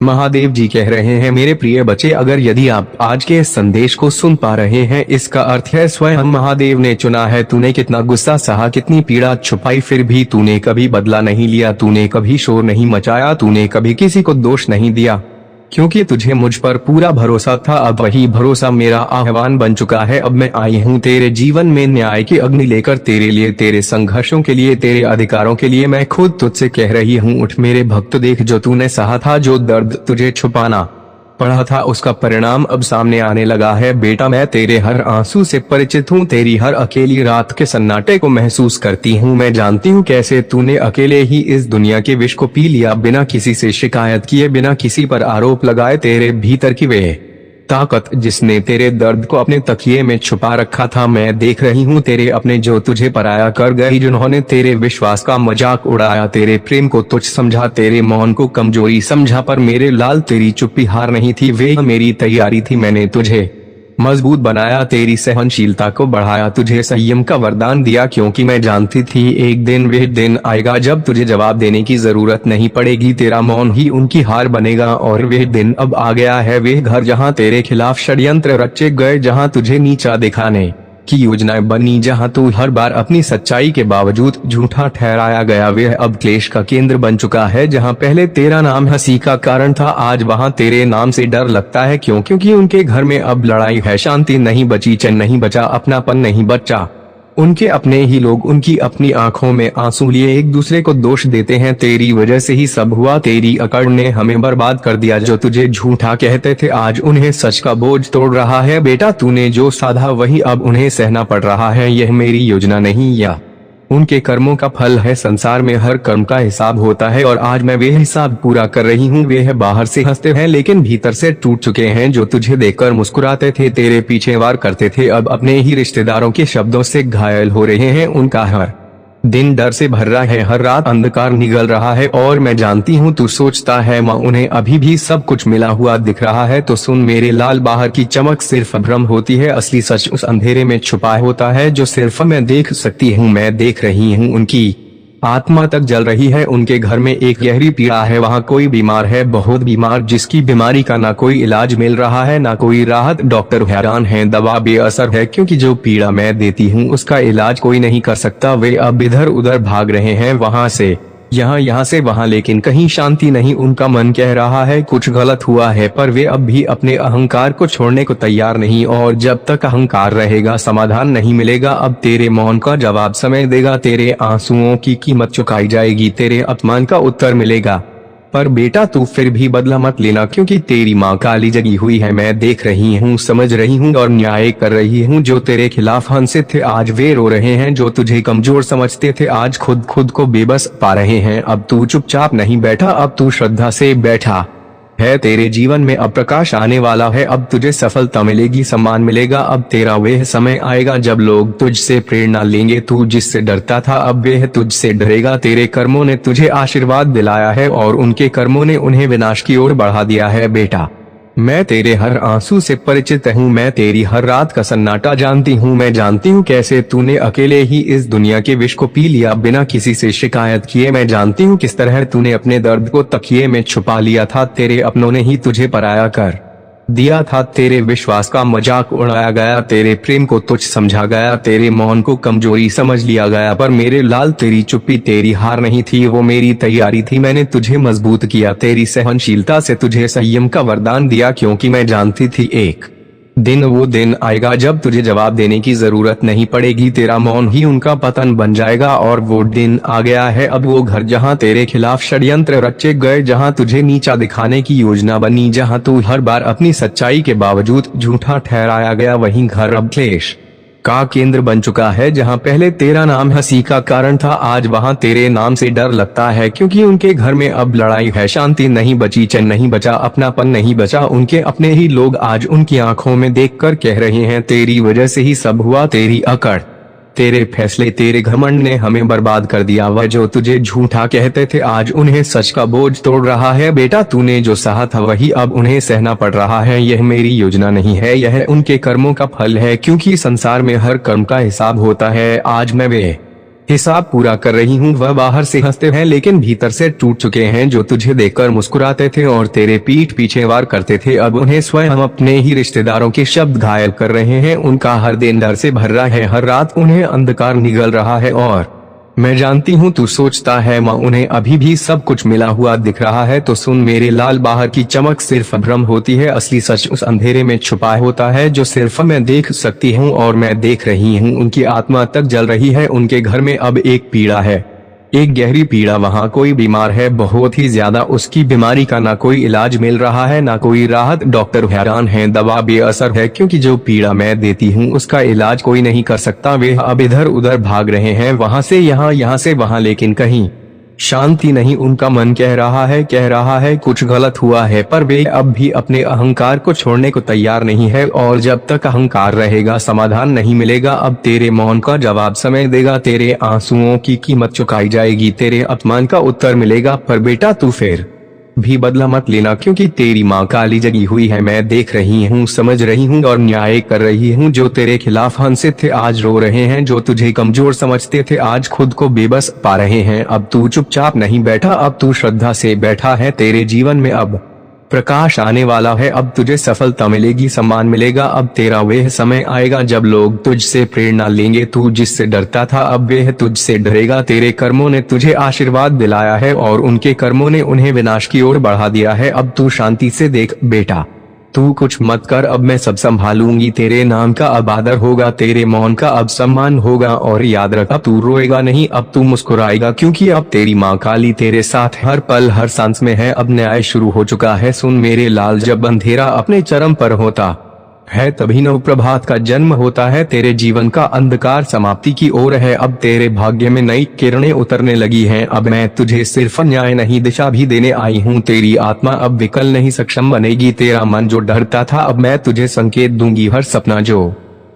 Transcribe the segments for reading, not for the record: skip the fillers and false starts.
महादेव जी कह रहे हैं, मेरे प्रिय बच्चे, अगर यदि आप आज के इस संदेश को सुन पा रहे हैं, इसका अर्थ है स्वयं महादेव ने चुना है। तूने कितना गुस्सा सहा, कितनी पीड़ा छुपाई, फिर भी तूने कभी बदला नहीं लिया, तूने कभी शोर नहीं मचाया, तूने कभी किसी को दोष नहीं दिया, क्योंकि तुझे मुझ पर पूरा भरोसा था। अब वही भरोसा मेरा आह्वान बन चुका है। अब मैं आई हूँ तेरे जीवन में न्याय की अग्नि लेकर, तेरे लिए, तेरे संघर्षों के लिए, तेरे अधिकारों के लिए। मैं खुद तुझसे कह रही हूँ, उठ मेरे भक्त, देख जो तूने सहा था, जो दर्द तुझे छुपाना पड़ा था, उसका परिणाम अब सामने आने लगा है। बेटा, मैं तेरे हर आंसू से परिचित हूँ, तेरी हर अकेली रात के सन्नाटे को महसूस करती हूँ। मैं जानती हूँ कैसे तूने अकेले ही इस दुनिया के विष को पी लिया, बिना किसी से शिकायत किए, बिना किसी पर आरोप लगाए। तेरे भीतर की वे ताकत जिसने तेरे दर्द को अपने तकिए में छुपा रखा था, मैं देख रही हूँ। तेरे अपने जो तुझे पराया कर गए, जिन्होंने तेरे विश्वास का मजाक उड़ाया, तेरे प्रेम को तुच्छ समझा, तेरे मौन को कमजोरी समझा, पर मेरे लाल तेरी चुप्पी हार नहीं थी, वे मेरी तैयारी थी। मैंने तुझे मजबूत बनाया, तेरी सहनशीलता को बढ़ाया, तुझे संयम का वरदान दिया, क्योंकि मैं जानती थी एक दिन वह दिन आएगा जब तुझे जवाब देने की जरूरत नहीं पड़ेगी, तेरा मौन ही उनकी हार बनेगा। और वह दिन अब आ गया है। वह घर जहां तेरे खिलाफ षड्यंत्र रचे गए, जहां तुझे नीचा दिखाने की योजनाएं बनी, जहां तू हर बार अपनी सच्चाई के बावजूद झूठा ठहराया गया, वह अब क्लेश का केंद्र बन चुका है। जहां पहले तेरा नाम हंसी का कारण था, आज वहां तेरे नाम से डर लगता है। क्योंकि उनके घर में अब लड़ाई है, शांति नहीं बची, चैन नहीं बचा, अपनापन नहीं बचा। उनके अपने ही लोग उनकी अपनी आंखों में आंसू लिए एक दूसरे को दोष देते हैं। तेरी वजह से ही सब हुआ, तेरी अकड़ ने हमें बर्बाद कर दिया। जो तुझे झूठा कहते थे, आज उन्हें सच का बोझ तोड़ रहा है। बेटा, तूने जो साधा वही अब उन्हें सहना पड़ रहा है। यह मेरी योजना नहीं, या उनके कर्मों का फल है। संसार में हर कर्म का हिसाब होता है, और आज मैं वह हिसाब पूरा कर रही हूँ। वे बाहर से हंसते हैं लेकिन भीतर से टूट चुके हैं। जो तुझे देखकर मुस्कुराते थे, तेरे पीछे वार करते थे, अब अपने ही रिश्तेदारों के शब्दों से घायल हो रहे हैं। उनका हर दिन डर से भर रहा है, हर रात अंधकार निगल रहा है। और मैं जानती हूँ तू सोचता है माँ, उन्हें अभी भी सब कुछ मिला हुआ दिख रहा है। तो सुन मेरे लाल, बाहर की चमक सिर्फ भ्रम होती है, असली सच उस अंधेरे में छुपा होता है जो सिर्फ मैं देख सकती हूँ। मैं देख रही हूँ उनकी आत्मा तक जल रही है। उनके घर में एक गहरी पीड़ा है, वहाँ कोई बीमार है, बहुत बीमार, जिसकी बीमारी का ना कोई इलाज मिल रहा है, ना कोई राहत। डॉक्टर हैरान है, दवा बेअसर है, क्योंकि जो पीड़ा मैं देती हूँ उसका इलाज कोई नहीं कर सकता। वे अब इधर उधर भाग रहे हैं, वहाँ से यहाँ, यहाँ से वहाँ, लेकिन कहीं शांति नहीं। उनका मन कह रहा है कुछ गलत हुआ है, पर वे अब भी अपने अहंकार को छोड़ने को तैयार नहीं। और जब तक अहंकार रहेगा, समाधान नहीं मिलेगा। अब तेरे मौन का जवाब समय देगा, तेरे आंसुओं की कीमत चुकाई जाएगी, तेरे अपमान का उत्तर मिलेगा। पर बेटा, तू फिर भी बदला मत लेना, क्योंकि तेरी माँ काली जगी हुई है। मैं देख रही हूँ, समझ रही हूँ और न्याय कर रही हूँ। जो तेरे खिलाफ हंसे थे, आज वे रो रहे हैं। जो तुझे कमजोर समझते थे, आज खुद को बेबस पा रहे हैं। अब तू चुपचाप नहीं बैठा, अब तू श्रद्धा से बैठा है। तेरे जीवन में अब प्रकाश आने वाला है, अब तुझे सफलता मिलेगी, सम्मान मिलेगा। अब तेरा वह समय आएगा जब लोग तुझसे प्रेरणा लेंगे। तू जिससे डरता था, अब वह तुझसे डरेगा। तेरे कर्मों ने तुझे आशीर्वाद दिलाया है, और उनके कर्मों ने उन्हें विनाश की ओर बढ़ा दिया है। बेटा, मैं तेरे हर आंसू से परिचित हूँ, मैं तेरी हर रात का सन्नाटा जानती हूँ। मैं जानती हूँ कैसे तूने अकेले ही इस दुनिया के विष को पी लिया, बिना किसी से शिकायत किए। मैं जानती हूँ किस तरह तूने अपने दर्द को तकिए में छुपा लिया था। तेरे अपनों ने ही तुझे पराया कर दिया था, तेरे विश्वास का मजाक उड़ाया गया, तेरे प्रेम को तुच्छ समझा गया, तेरे मौन को कमजोरी समझ लिया गया। पर मेरे लाल, तेरी चुप्पी तेरी हार नहीं थी, वो मेरी तैयारी थी। मैंने तुझे मजबूत किया, तेरी सहनशीलता से तुझे संयम का वरदान दिया, क्योंकि मैं जानती थी एक दिन वो दिन आएगा जब तुझे जवाब देने की जरूरत नहीं पड़ेगी। तेरा मौन ही उनका पतन बन जाएगा, और वो दिन आ गया है। अब वो घर जहां तेरे खिलाफ षड्यंत्र रचे गए, जहां तुझे नीचा दिखाने की योजना बनी, जहां तू हर बार अपनी सच्चाई के बावजूद झूठा ठहराया गया, वहीं घर अब क्लेश का केंद्र बन चुका है। जहां पहले तेरा नाम हंसी का कारण था, आज वहां तेरे नाम से डर लगता है। क्योंकि उनके घर में अब लड़ाई है, शांति नहीं बची, चैन नहीं बचा, अपनापन नहीं बचा। उनके अपने ही लोग आज उनकी आंखों में देखकर कह रहे हैं, तेरी वजह से ही सब हुआ, तेरी अकड़, तेरे फैसले, तेरे घमंड ने हमें बर्बाद कर दिया। वह जो तुझे झूठा कहते थे, आज उन्हें सच का बोझ तोड़ रहा है। बेटा, तूने जो सहा था वही अब उन्हें सहना पड़ रहा है। यह मेरी योजना नहीं है, यह उनके कर्मों का फल है। क्योंकि संसार में हर कर्म का हिसाब होता है। आज मैं वे हिसाब पूरा कर रही हूँ। वह बाहर से हंसते हैं लेकिन भीतर से टूट चुके हैं। जो तुझे देखकर मुस्कुराते थे और तेरे पीठ पीछे वार करते थे, अब उन्हें स्वयं अपने ही रिश्तेदारों के शब्द घायल कर रहे हैं। उनका हर दिन डर से भर रहा है, हर रात उन्हें अंधकार निगल रहा है। और मैं जानती हूँ तू सोचता है माँ उन्हें अभी भी सब कुछ मिला हुआ दिख रहा है, तो सुन मेरे लाल, बाहर की चमक सिर्फ भ्रम होती है। असली सच उस अंधेरे में छुपा होता है जो सिर्फ मैं देख सकती हूँ और मैं देख रही हूँ। उनकी आत्मा तक जल रही है। उनके घर में अब एक पीड़ा है, एक गहरी पीड़ा। वहाँ कोई बीमार है, बहुत ही ज्यादा। उसकी बीमारी का ना कोई इलाज मिल रहा है, ना कोई राहत। डॉक्टर हैरान हैं, दवा बेअसर है, क्योंकि जो पीड़ा मैं देती हूँ उसका इलाज कोई नहीं कर सकता। वे अब इधर उधर भाग रहे हैं, वहाँ से यहाँ, यहाँ से वहाँ, लेकिन कहीं शांति नहीं। उनका मन कह रहा है कुछ गलत हुआ है, पर वे अब भी अपने अहंकार को छोड़ने को तैयार नहीं है। और जब तक अहंकार रहेगा समाधान नहीं मिलेगा। अब तेरे मौन का जवाब समय देगा, तेरे आंसुओं की कीमत चुकाई जाएगी, तेरे अपमान का उत्तर मिलेगा। पर बेटा तू फिर भी बदला मत लेना, क्योंकि तेरी माँ काली जगी हुई है। मैं देख रही हूँ, समझ रही हूँ और न्याय कर रही हूँ। जो तेरे खिलाफ हंसे थे आज रो रहे हैं, जो तुझे कमजोर समझते थे आज खुद को बेबस पा रहे हैं। अब तू चुपचाप नहीं बैठा, अब तू श्रद्धा से बैठा है। तेरे जीवन में अब प्रकाश आने वाला है, अब तुझे सफलता मिलेगी, सम्मान मिलेगा। अब तेरा वह समय आएगा जब लोग तुझसे प्रेरणा लेंगे। तू जिससे डरता था अब वह तुझसे डरेगा। तेरे कर्मों ने तुझे आशीर्वाद दिलाया है और उनके कर्मों ने उन्हें विनाश की ओर बढ़ा दिया है। अब तू शांति से देख बेटा, तू कुछ मत कर, अब मैं सब संभालूंगी। तेरे नाम का अब आदर होगा, तेरे मौन का अब सम्मान होगा। और याद रख, अब तू रोएगा नहीं, अब तू मुस्कुराएगा, क्योंकि अब तेरी माँ काली तेरे साथ हर पल हर सांस में है। अब न्याय शुरू हो चुका है। सुन मेरे लाल, जब अंधेरा अपने चरम पर होता है तभी नव प्रभात का जन्म होता है। तेरे जीवन का अंधकार समाप्ति की ओर है। अब तेरे भाग्य में नई किरणें उतरने लगी हैं। अब मैं तुझे सिर्फ न्याय नहीं, दिशा भी देने आई हूँ। तेरी आत्मा अब विकल नहीं सक्षम बनेगी। तेरा मन जो डरता था अब मैं तुझे संकेत दूंगी। हर सपना जो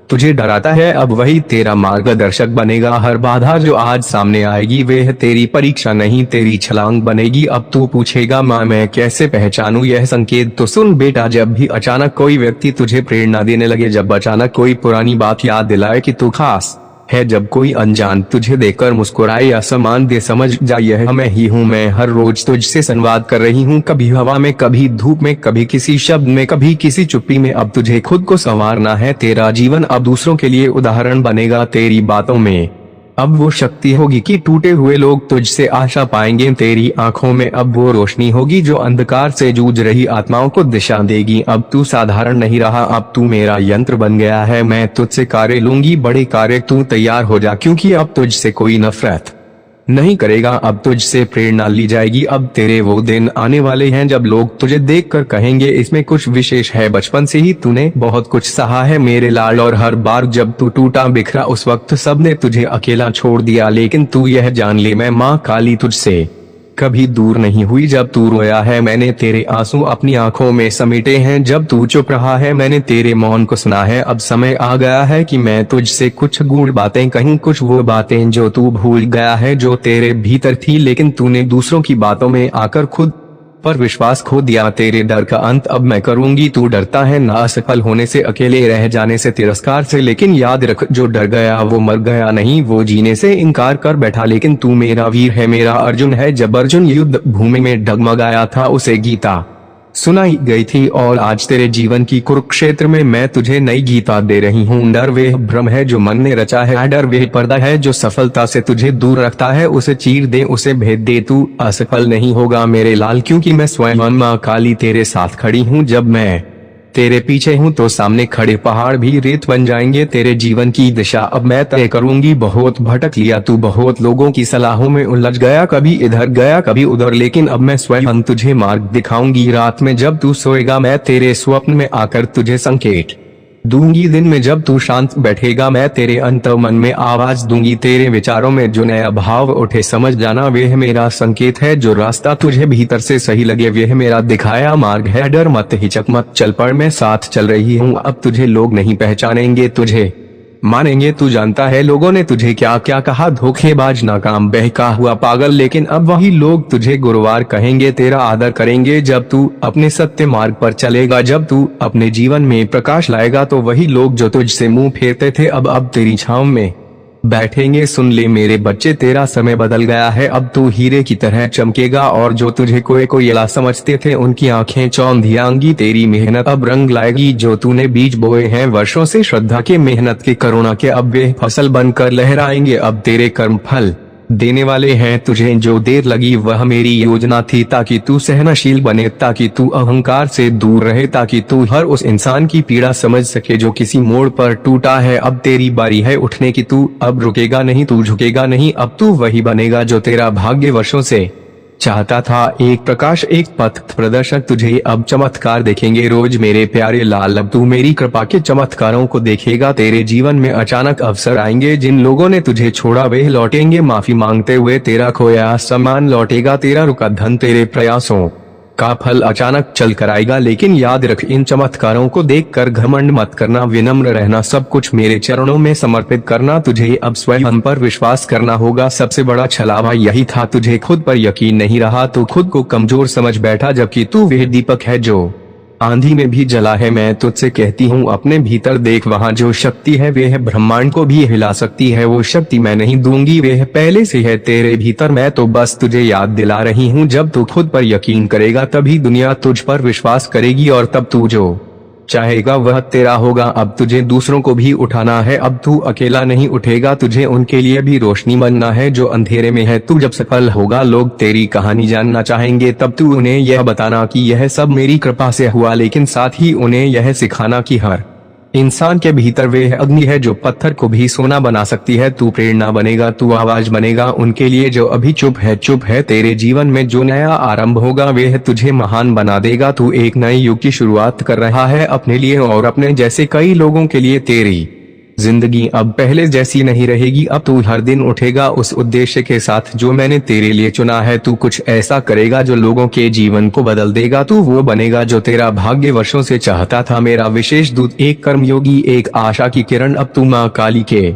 तुझे डराता है अब वही तेरा मार्गदर्शक बनेगा। हर बाधा जो आज सामने आएगी वह तेरी परीक्षा नहीं, तेरी छलांग बनेगी। अब तू पूछेगा माँ मैं कैसे पहचानूं यह संकेत? तो सुन बेटा, जब भी अचानक कोई व्यक्ति तुझे प्रेरणा देने लगे, जब अचानक कोई पुरानी बात याद दिलाए कि तू खास है, जब कोई अनजान तुझे देखकर मुस्कुराए या सम्मान दे, समझ जा यह मैं ही हूँ। मैं हर रोज तुझसे संवाद कर रही हूँ, कभी हवा में, कभी धूप में, कभी किसी शब्द में, कभी किसी चुप्पी में। अब तुझे खुद को संवारना है। तेरा जीवन अब दूसरों के लिए उदाहरण बनेगा। तेरी बातों में अब वो शक्ति होगी कि टूटे हुए लोग तुझसे आशा पाएंगे। तेरी आंखों में अब वो रोशनी होगी जो अंधकार से जूझ रही आत्माओं को दिशा देगी। अब तू साधारण नहीं रहा, अब तू मेरा यंत्र बन गया है। मैं तुझसे कार्य लूंगी, बड़े कार्य। तू तैयार हो जा, क्योंकि अब तुझसे कोई नफरत नहीं करेगा, अब तुझसे प्रेरणा ली जाएगी। अब तेरे वो दिन आने वाले हैं जब लोग तुझे देखकर कहेंगे इसमें कुछ विशेष है। बचपन से ही तूने बहुत कुछ सहा है मेरे लाल, और हर बार जब तू टूटा बिखरा उस वक्त सबने तुझे अकेला छोड़ दिया। लेकिन तू यह जान ले, मैं माँ काली तुझसे कभी दूर नहीं हुई। जब तू रोया है मैंने तेरे आंसू अपनी आंखों में समेटे हैं। जब तू चुप रहा है मैंने तेरे मौन को सुना है। अब समय आ गया है कि मैं तुझसे कुछ गूढ़ बातें कहूं, कुछ वो बातें जो तू भूल गया है, जो तेरे भीतर थी लेकिन तूने दूसरों की बातों में आकर खुद पर विश्वास खो दिया। तेरे डर का अंत अब मैं करूंगी। तू डरता है ना असफल होने से, अकेले रह जाने से, तिरस्कार से, लेकिन याद रख जो डर गया वो मर गया नहीं, वो जीने से इनकार कर बैठा। लेकिन तू मेरा वीर है, मेरा अर्जुन है। जब अर्जुन युद्ध भूमि में डगमगाया था उसे गीता सुनाई गई थी, और आज तेरे जीवन की कुरुक्षेत्र में मैं तुझे नई गीता दे रही हूँ। डर वह भ्रम है जो मन ने रचा है, डर वह पर्दा है जो सफलता से तुझे दूर रखता है। उसे चीर दे, उसे भेद दे, तू असफल नहीं होगा मेरे लाल, क्योंकि मैं स्वयं माँ काली तेरे साथ खड़ी हूँ। जब मैं तेरे पीछे हूँ तो सामने खड़े पहाड़ भी रेत बन जाएंगे। तेरे जीवन की दिशा अब मैं तय करूंगी। बहुत भटक लिया तू, बहुत लोगों की सलाहों में उलझ गया, कभी इधर गया कभी उधर, लेकिन अब मैं स्वयं तुझे मार्ग दिखाऊंगी। रात में जब तू सोएगा मैं तेरे स्वप्न में आकर तुझे संकेत दूंगी। दिन में जब तू शांत बैठेगा मैं तेरे अंतर्मन में आवाज दूंगी। तेरे विचारों में जो नया भाव उठे समझ जाना वह मेरा संकेत है। जो रास्ता तुझे भीतर से सही लगे वह मेरा दिखाया मार्ग है। डर मत, हिचक मत, चल पड़, मैं साथ चल रही हूँ। अब तुझे लोग नहीं पहचानेंगे, तुझे मानेंगे। तू जानता है लोगों ने तुझे क्या क्या कहा, धोखेबाज, नाकाम, बहका हुआ पागल, लेकिन अब वही लोग तुझे गुरुवार कहेंगे, तेरा आदर करेंगे। जब तू अपने सत्य मार्ग पर चलेगा, जब तू अपने जीवन में प्रकाश लाएगा, तो वही लोग जो तुझसे मुंह फेरते थे अब तेरी छांव में बैठेंगे। सुन ले मेरे बच्चे, तेरा समय बदल गया है, अब तू हीरे की तरह चमकेगा। और जो तुझे कोई कोयला समझते थे उनकी आंखें चौंधियाएंगी। तेरी मेहनत अब रंग लाएगी। जो तूने बीज बोए हैं वर्षों से श्रद्धा के, मेहनत के, करुणा के, अब वे फसल बनकर लहराएंगे। अब तेरे कर्म फल देने वाले हैं तुझे। जो देर लगी वह मेरी योजना थी, ताकि तू सहनशील बने, ताकि तू अहंकार से दूर रहे, ताकि तू हर उस इंसान की पीड़ा समझ सके जो किसी मोड़ पर टूटा है। अब तेरी बारी है उठने की, तू अब रुकेगा नहीं, तू झुकेगा नहीं। अब तू वही बनेगा जो तेरा भाग्य वर्षों से चाहता था। एक प्रकाश, एक पथ प्रदर्शक तुझे अब चमत्कार देखेंगे रोज मेरे प्यारे लाल। अब तू मेरी कृपा के चमत्कारों को देखेगा। तेरे जीवन में अचानक अवसर आएंगे। जिन लोगों ने तुझे छोड़ा वे लौटेंगे माफी मांगते हुए। तेरा खोया सम्मान लौटेगा, तेरा रुका धन, तेरे प्रयासों का फल अचानक चल कर आएगा। लेकिन याद रख, इन चमत्कारों को देखकर घमंड मत करना, विनम्र रहना, सब कुछ मेरे चरणों में समर्पित करना। तुझे अब स्वयं पर विश्वास करना होगा। सबसे बड़ा छलावा यही था, तुझे खुद पर यकीन नहीं रहा, तो खुद को कमजोर समझ बैठा, जबकि तू वह दीपक है जो आंधी में भी जला है। मैं तुझसे कहती हूँ अपने भीतर देख, वहाँ जो शक्ति है वह ब्रह्मांड को भी हिला सकती है। वो शक्ति मैं नहीं दूंगी, वह पहले से है तेरे भीतर। मैं तो बस तुझे याद दिला रही हूँ। जब तू खुद पर यकीन करेगा तभी दुनिया तुझ पर विश्वास करेगी, और तब तू जो चाहेगा वह तेरा होगा। अब तुझे दूसरों को भी उठाना है। अब तू अकेला नहीं उठेगा, तुझे उनके लिए भी रोशनी बनना है जो अंधेरे में है। तू जब सफल होगा लोग तेरी कहानी जानना चाहेंगे, तब तू उन्हें यह बताना कि यह सब मेरी कृपा से हुआ, लेकिन साथ ही उन्हें यह सिखाना कि हर इंसान के भीतर वह अग्नि है जो पत्थर को भी सोना बना सकती है। तू प्रेरणा बनेगा, तू आवाज बनेगा उनके लिए जो अभी चुप है। चुप है, तेरे जीवन में जो नया आरंभ होगा वह तुझे महान बना देगा। तू एक नए युग की शुरुआत कर रहा है अपने लिए और अपने जैसे कई लोगों के लिए। तेरी जिंदगी अब पहले जैसी नहीं रहेगी। अब तू हर दिन उठेगा उस उद्देश्य के साथ जो मैंने तेरे लिए चुना है। तू कुछ ऐसा करेगा जो लोगों के जीवन को बदल देगा। तू वो बनेगा जो तेरा भाग्य वर्षों से चाहता था। मेरा विशेष दूत, एक कर्मयोगी, एक आशा की किरण। अब तू माँ काली के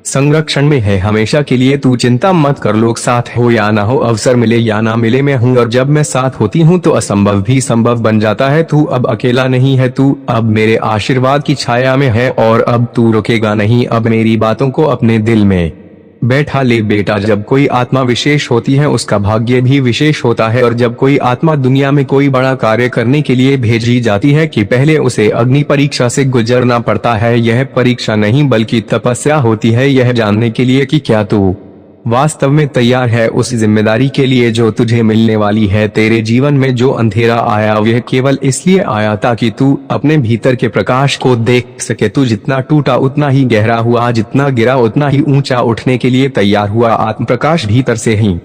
संरक्षण में है हमेशा के लिए। तू चिंता मत कर, लोग साथ हो या ना हो, अवसर मिले या ना मिले, मैं हूँ। और जब मैं साथ होती हूँ तो असंभव भी संभव बन जाता है। तू अब अकेला नहीं है, तू अब मेरे आशीर्वाद की छाया में है। और अब तू रुकेगा नहीं, अब मेरी बातों को अपने दिल में बैठा ले बेटा। जब कोई आत्मा विशेष होती है उसका भाग्य भी विशेष होता है। और जब कोई आत्मा दुनिया में कोई बड़ा कार्य करने के लिए भेजी जाती है कि पहले उसे अग्नि परीक्षा से गुजरना पड़ता है। यह परीक्षा नहीं बल्कि तपस्या होती है, यह जानने के लिए कि क्या तू वास्तव में तैयार है उस जिम्मेदारी के लिए जो तुझे मिलने वाली है। तेरे जीवन में जो अंधेरा आया वह केवल इसलिए आया ताकि तू अपने भीतर के प्रकाश को देख सके। तू जितना टूटा उतना ही गहरा हुआ, जितना गिरा उतना ही ऊंचा उठने के लिए तैयार हुआ। आत्म प्रकाश भीतर से ही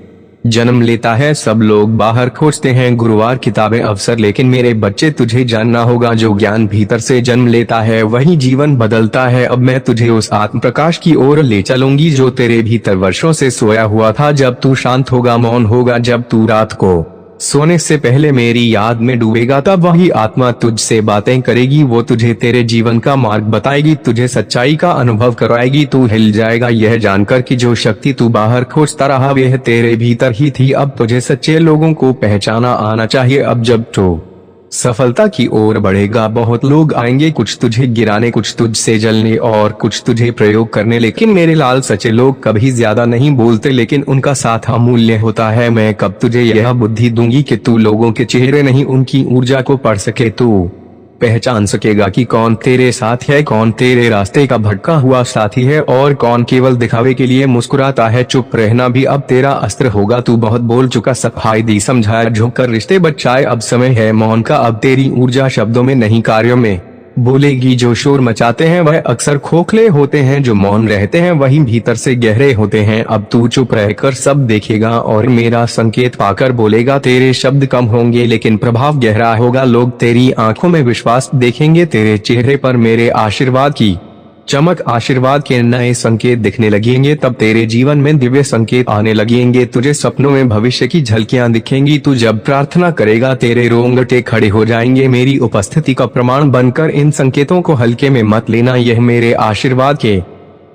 जन्म लेता है। सब लोग बाहर खोजते हैं गुरुवार, किताबें, अवसर, लेकिन मेरे बच्चे तुझे जानना होगा जो ज्ञान भीतर से जन्म लेता है वही जीवन बदलता है। अब मैं तुझे उस आत्म प्रकाश की ओर ले चलूंगी जो तेरे भीतर वर्षों से सोया हुआ था। जब तू शांत होगा, मौन होगा, जब तू रात को सोने से पहले मेरी याद में डूबेगा, तब वही आत्मा तुझसे बातें करेगी। वो तुझे तेरे जीवन का मार्ग बताएगी, तुझे सच्चाई का अनुभव कराएगी। तू हिल जाएगा यह जानकर कि जो शक्ति तू बाहर खोजता रहा वह तेरे भीतर ही थी। अब तुझे सच्चे लोगों को पहचाना आना चाहिए। अब जब तू सफलता की ओर बढ़ेगा बहुत लोग आएंगे, कुछ तुझे गिराने, कुछ तुझसे जलने और कुछ तुझे प्रयोग करने। लेकिन मेरे लाल, सच्चे लोग कभी ज्यादा नहीं बोलते लेकिन उनका साथ अमूल्य होता है। मैं कब तुझे यह बुद्धि दूंगी कि तू लोगों के चेहरे नहीं उनकी ऊर्जा को पढ़ सके। तू पहचान सकेगा कि कौन तेरे साथ है, कौन तेरे रास्ते का भटका हुआ साथी है और कौन केवल दिखावे के लिए मुस्कुराता है। चुप रहना भी अब तेरा अस्त्र होगा। तू बहुत बोल चुका, सफाई दी, समझाया, झुककर रिश्ते बचाए। अब समय है मौन का। अब तेरी ऊर्जा शब्दों में नहीं कार्यों में बोलेगी। जो शोर मचाते हैं वह अक्सर खोखले होते हैं, जो मौन रहते हैं वही भीतर से गहरे होते हैं। अब तू चुप रहकर सब देखेगा और मेरा संकेत पाकर बोलेगा। तेरे शब्द कम होंगे लेकिन प्रभाव गहरा होगा। लोग तेरी आंखों में विश्वास देखेंगे, तेरे चेहरे पर मेरे आशीर्वाद की चमक, आशीर्वाद के नए संकेत दिखने लगेंगे। तब तेरे जीवन में दिव्य संकेत आने लगेंगे। तुझे सपनों में भविष्य की झलकियां दिखेंगी। तू जब प्रार्थना करेगा तेरे रोंगटे खड़े हो जाएंगे। मेरी उपस्थिति का प्रमाण बनकर इन संकेतों को हल्के में मत लेना, यह मेरे आशीर्वाद के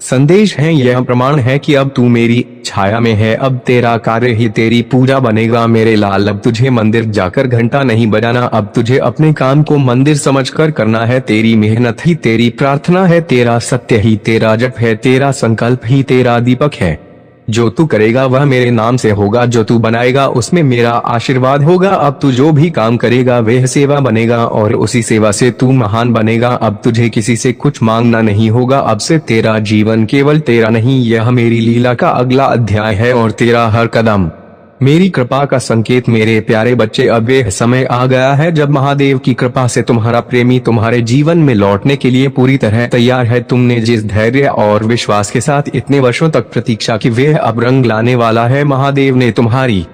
संदेश है, यह प्रमाण है कि अब तू मेरी छाया में है, अब तेरा कार्य ही तेरी पूजा बनेगा मेरे लाल। अब तुझे मंदिर जाकर घंटा नहीं बजाना, अब तुझे अपने काम को मंदिर समझकर करना है। तेरी मेहनत ही तेरी प्रार्थना है, तेरा सत्य ही तेरा जप है, तेरा संकल्प ही तेरा दीपक है। जो तू करेगा वह मेरे नाम से होगा, जो तू बनाएगा उसमें मेरा आशीर्वाद होगा। अब तू जो भी काम करेगा वह सेवा बनेगा और उसी सेवा से तू महान बनेगा। अब तुझे किसी से कुछ मांगना नहीं होगा, अब से तेरा जीवन केवल तेरा नहीं, यह मेरी लीला का अगला अध्याय है और तेरा हर कदम मेरी कृपा का संकेत। मेरे प्यारे बच्चे, अब यह समय आ गया है जब महादेव की कृपा से तुम्हारा प्रेमी तुम्हारे जीवन में लौटने के लिए पूरी तरह तैयार है। तुमने जिस धैर्य और विश्वास के साथ इतने वर्षों तक प्रतीक्षा की वह अब रंग लाने वाला है। महादेव ने तुम्हारी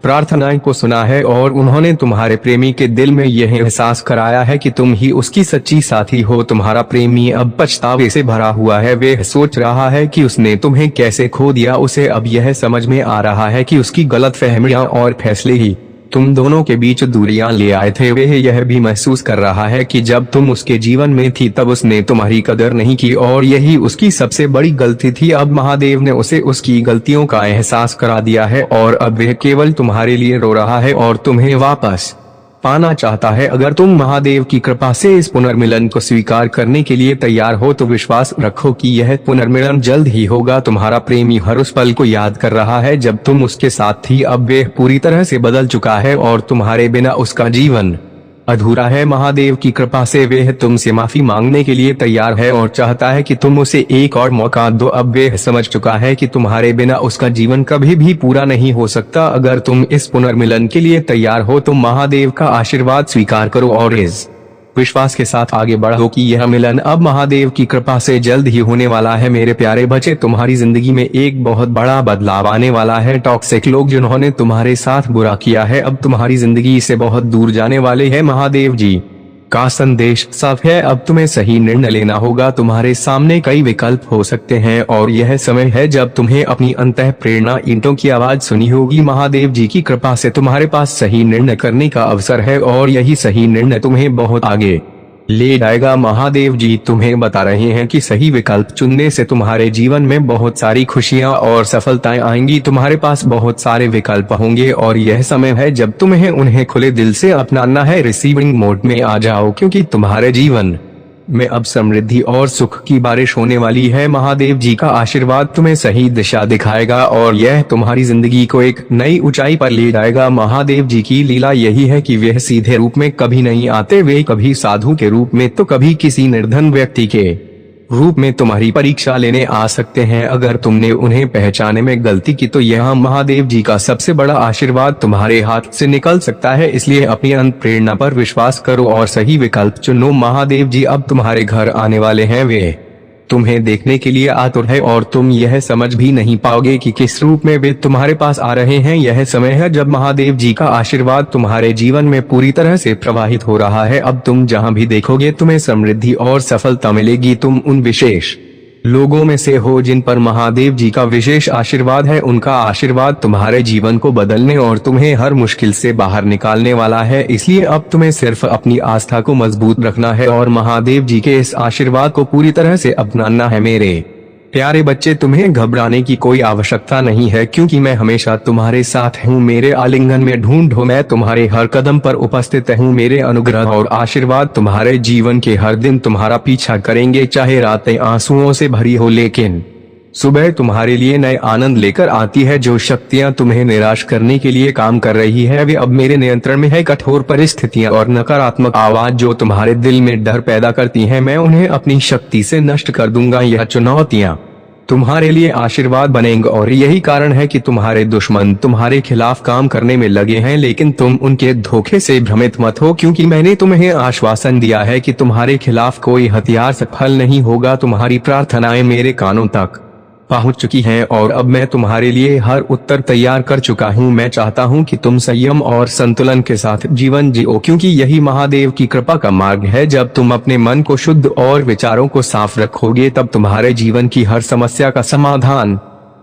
प्रार्थनाएं को सुना है और उन्होंने तुम्हारे प्रेमी के दिल में यह एहसास कराया है कि तुम ही उसकी सच्ची साथी हो। तुम्हारा प्रेमी अब पछतावे से भरा हुआ है, वह सोच रहा है कि उसने तुम्हें कैसे खो दिया। उसे अब यह समझ में आ रहा है कि उसकी गलतफहमियां और फैसले ही तुम दोनों के बीच दूरियां ले आए थे। वह यह भी महसूस कर रहा है कि जब तुम उसके जीवन में थी तब उसने तुम्हारी कदर नहीं की और यही उसकी सबसे बड़ी गलती थी। अब महादेव ने उसे उसकी गलतियों का एहसास करा दिया है और अब वह केवल तुम्हारे लिए रो रहा है और तुम्हें वापस पाना चाहता है। अगर तुम महादेव की कृपा से इस पुनर्मिलन को स्वीकार करने के लिए तैयार हो तो विश्वास रखो कि यह पुनर्मिलन जल्द ही होगा। तुम्हारा प्रेमी हर उस पल को याद कर रहा है जब तुम उसके साथ थी। अब वह पूरी तरह से बदल चुका है और तुम्हारे बिना उसका जीवन अधूरा है। महादेव की कृपा से वह तुमसे माफी मांगने के लिए तैयार है और चाहता है कि तुम उसे एक और मौका दो। अब वह समझ चुका है कि तुम्हारे बिना उसका जीवन कभी भी पूरा नहीं हो सकता। अगर तुम इस पुनर्मिलन के लिए तैयार हो तो महादेव का आशीर्वाद स्वीकार करो और इस विश्वास के साथ आगे बढ़ो कि यह मिलन अब महादेव की कृपा से जल्द ही होने वाला है। मेरे प्यारे बच्चे, तुम्हारी जिंदगी में एक बहुत बड़ा बदलाव आने वाला है। टॉक्सिक लोग जिन्होंने तुम्हारे साथ बुरा किया है अब तुम्हारी जिंदगी से बहुत दूर जाने वाले हैं। महादेव जी का संदेश साफ है, अब तुम्हें सही निर्णय लेना होगा। तुम्हारे सामने कई विकल्प हो सकते हैं और यह समय है जब तुम्हें अपनी अंतः प्रेरणा ईंटों की आवाज सुनी होगी। महादेव जी की कृपा से तुम्हारे पास सही निर्णय करने का अवसर है और यही सही निर्णय तुम्हें बहुत आगे ले जाएगा। महादेव जी तुम्हें बता रहे हैं कि सही विकल्प चुनने से तुम्हारे जीवन में बहुत सारी खुशियां और सफलताएं आएंगी। तुम्हारे पास बहुत सारे विकल्प होंगे और यह समय है जब तुम्हें उन्हें खुले दिल से अपनाना है। रिसीविंग मोड में आ जाओ क्योंकि तुम्हारे जीवन में अब समृद्धि और सुख की बारिश होने वाली है। महादेव जी का आशीर्वाद तुम्हें सही दिशा दिखाएगा और यह तुम्हारी जिंदगी को एक नई ऊंचाई पर ले जाएगा। महादेव जी की लीला यही है कि वे सीधे रूप में कभी नहीं आते, वे कभी साधु के रूप में तो कभी किसी निर्धन व्यक्ति के रूप में तुम्हारी परीक्षा लेने आ सकते हैं। अगर तुमने उन्हें पहचाने में गलती की तो यह महादेव जी का सबसे बड़ा आशीर्वाद तुम्हारे हाथ से निकल सकता है। इसलिए अपनी अंत प्रेरणा पर विश्वास करो और सही विकल्प चुनो। महादेव जी अब तुम्हारे घर आने वाले हैं, वे तुम्हें देखने के लिए आतुर है और तुम यह समझ भी नहीं पाओगे कि किस रूप में वे तुम्हारे पास आ रहे हैं। यह समय है जब महादेव जी का आशीर्वाद तुम्हारे जीवन में पूरी तरह से प्रवाहित हो रहा है। अब तुम जहां भी देखोगे तुम्हें समृद्धि और सफलता मिलेगी। तुम उन विशेष लोगों में से हो जिन पर महादेव जी का विशेष आशीर्वाद है। उनका आशीर्वाद तुम्हारे जीवन को बदलने और तुम्हें हर मुश्किल से बाहर निकालने वाला है। इसलिए अब तुम्हें सिर्फ अपनी आस्था को मजबूत रखना है और महादेव जी के इस आशीर्वाद को पूरी तरह से अपनाना है। मेरे प्यारे बच्चे, तुम्हें घबराने की कोई आवश्यकता नहीं है क्योंकि मैं हमेशा तुम्हारे साथ हूँ। मेरे आलिंगन में ढूंढो, मैं तुम्हारे हर कदम पर उपस्थित हूँ। मेरे अनुग्रह और आशीर्वाद तुम्हारे जीवन के हर दिन तुम्हारा पीछा करेंगे, चाहे रातें आंसुओं से भरी हो लेकिन सुबह तुम्हारे लिए नए आनंद लेकर आती है। जो शक्तियाँ तुम्हें निराश करने के लिए काम कर रही है वे अब मेरे नियंत्रण में है। कठोर परिस्थितियाँ और नकारात्मक आवाज जो तुम्हारे दिल में डर पैदा करती हैं, मैं उन्हें अपनी शक्ति से नष्ट कर दूंगा। यह चुनौतियाँ तुम्हारे लिए आशीर्वाद बनेंगे और यही कारण है कि तुम्हारे दुश्मन तुम्हारे खिलाफ काम करने में लगे हैं। लेकिन तुम उनके धोखे से भ्रमित मत हो क्योंकि मैंने तुम्हें आश्वासन दिया है कि तुम्हारे खिलाफ कोई हथियार सफल नहीं होगा। तुम्हारी प्रार्थनाएं मेरे कानों तक पहुंच चुकी हैं और अब मैं तुम्हारे लिए हर उत्तर तैयार कर चुका हूं। मैं चाहता हूं कि तुम संयम और संतुलन के साथ जीवन जियो क्योंकि यही महादेव की कृपा का मार्ग है। जब तुम अपने मन को शुद्ध और विचारों को साफ रखोगे तब तुम्हारे जीवन की हर समस्या का समाधान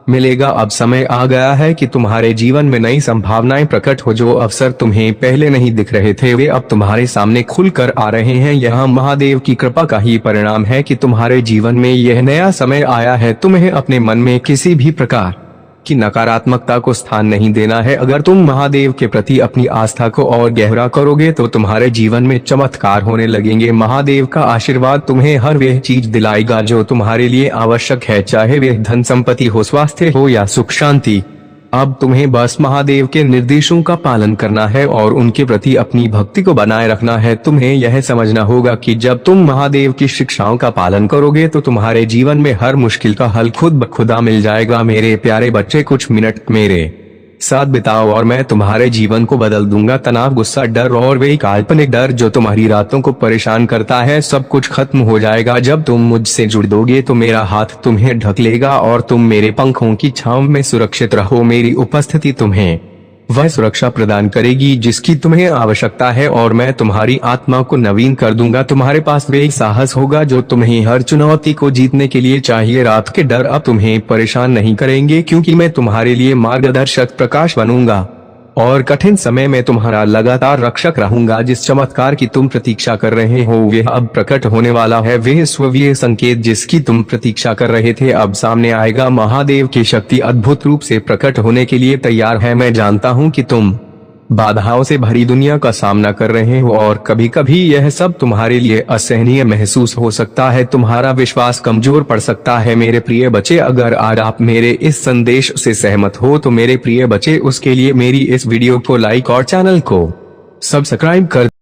मिलेगा। अब समय आ गया है कि तुम्हारे जीवन में नई संभावनाएं प्रकट हो। जो अवसर तुम्हें पहले नहीं दिख रहे थे वे अब तुम्हारे सामने खुलकर आ रहे हैं। यह महादेव की कृपा का ही परिणाम है कि तुम्हारे जीवन में यह नया समय आया है। तुम्हें अपने मन में किसी भी प्रकार की नकारात्मकता को स्थान नहीं देना है। अगर तुम महादेव के प्रति अपनी आस्था को और गहरा करोगे तो तुम्हारे जीवन में चमत्कार होने लगेंगे। महादेव का आशीर्वाद तुम्हें हर वह चीज दिलाएगा जो तुम्हारे लिए आवश्यक है, चाहे वह धन संपत्ति हो, स्वास्थ्य हो या सुख शांति। अब तुम्हें बस महादेव के निर्देशों का पालन करना है और उनके प्रति अपनी भक्ति को बनाए रखना है। तुम्हें यह समझना होगा कि जब तुम महादेव की शिक्षाओं का पालन करोगे तो तुम्हारे जीवन में हर मुश्किल का हल खुद ब खुदा मिल जाएगा। मेरे प्यारे बच्चे, कुछ मिनट मेरे साथ बिताओ और मैं तुम्हारे जीवन को बदल दूंगा। तनाव, गुस्सा, डर और वही काल्पनिक डर जो तुम्हारी रातों को परेशान करता है, सब कुछ खत्म हो जाएगा। जब तुम मुझसे जुड़ दोगे तो मेरा हाथ तुम्हें ढक लेगा और तुम मेरे पंखों की छांव में सुरक्षित रहो। मेरी उपस्थिति तुम्हें वह सुरक्षा प्रदान करेगी जिसकी तुम्हें आवश्यकता है और मैं तुम्हारी आत्मा को नवीन कर दूंगा। तुम्हारे पास वही साहस होगा जो तुम्हें हर चुनौती को जीतने के लिए चाहिए। रात के डर अब तुम्हें परेशान नहीं करेंगे क्योंकि मैं तुम्हारे लिए मार्गदर्शक प्रकाश बनूंगा और कठिन समय में तुम्हारा लगातार रक्षक रहूंगा। जिस चमत्कार की तुम प्रतीक्षा कर रहे हो वह अब प्रकट होने वाला है। वह स्वर्गीय संकेत जिसकी तुम प्रतीक्षा कर रहे थे अब सामने आएगा। महादेव की शक्ति अद्भुत रूप से प्रकट होने के लिए तैयार है। मैं जानता हूँ कि तुम बाधाओं से भरी दुनिया का सामना कर रहे हो और कभी कभी यह सब तुम्हारे लिए असहनीय महसूस हो सकता है। तुम्हारा विश्वास कमजोर पड़ सकता है। मेरे प्रिय बच्चे, अगर आज आप मेरे इस संदेश से सहमत हो तो मेरे प्रिय बच्चे उसके लिए मेरी इस वीडियो को लाइक और चैनल को सब्सक्राइब कर